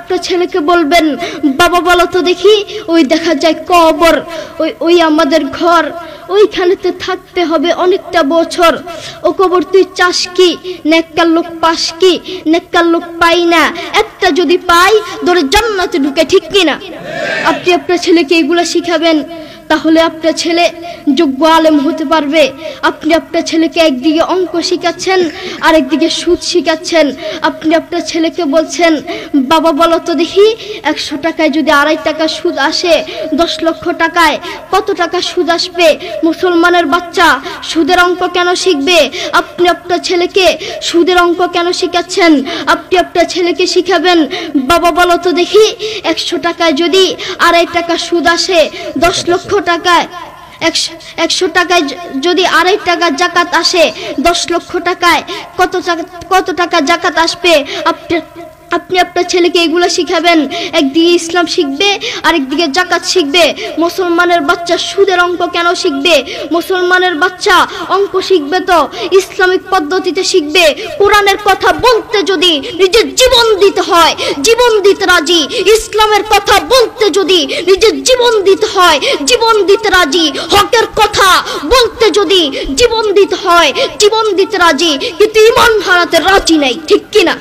আপনার ছেলেকে বলবেন, বাবা বলো তো দেখি, ওই দেখা যায় কবর, ওই আমাদের ঘর, ওইখানেতে থাকতে হবে অনেকটা বছর। ও কবর তুই চাস কি? নেককার লোক পাস কি? নেককার লোক পাই না, একটা যদি পাই ধরে জান্নাতে ঢুকে, ঠিক কিনা? আপনি আপনার ছেলেকে এগুলো শিখাবেন, তাহলে আপনার ছেলে যোগ্য আলেম হতে পারবে। আপনি আপনার ছেলেকে একদিকে অঙ্ক শিখাচ্ছেন, আরেকদিকে সুদ শিখাচ্ছেন। আপনি আপনার ছেলেকে বলছেন, বাবা বলো তো দেখি, 100 টাকায় যদি 2.5 টাকা সুদ আসে, 10 লক্ষ টাকায় কত টাকা সুদ আসবে? মুসলমানের বাচ্চা সুদের অঙ্ক কেন শিখবে? আপনি আপনার ছেলেকে সুদের অঙ্ক কেন শিখাচ্ছেন? আপনি আপনার ছেলেকে শিখাবেন, বাবা বলো তো দেখি, 100 টাকায় যদি 2.5 টাকা সুদ আসে, 10 লক্ষ টাকায় 100 টাকায় যদি 2.5 টাকা জাকাত আসে, 10 লক্ষ টাকায় কত টাকা জাকাত আসবে? আপনি আপনার ছেলেকে এগুলো শিখাবেন। একদিকে ইসলাম শিখবে, আরেকদিকে জাকাত শিখবে। মুসলমানের বাচ্চা সুদের অঙ্ক কেন শিখবে? মুসলমানের বাচ্চা অঙ্ক শিখবে তো ইসলামিক পদ্ধতিতে শিখবে। কোরআনের কথা বলতে যদি নিজের জীবন দিতে হয়, জীবন দিতে রাজি। ইসলামের কথা বলতে যদি নিজের জীবন দিতে হয়, জীবন দিতে রাজি। হকের কথা বলতে যদি জীবন দিতে হয়, জীবন দিতে রাজি। কিন্তু ঈমান হারাতে রাজি নাই, ঠিক কিনা?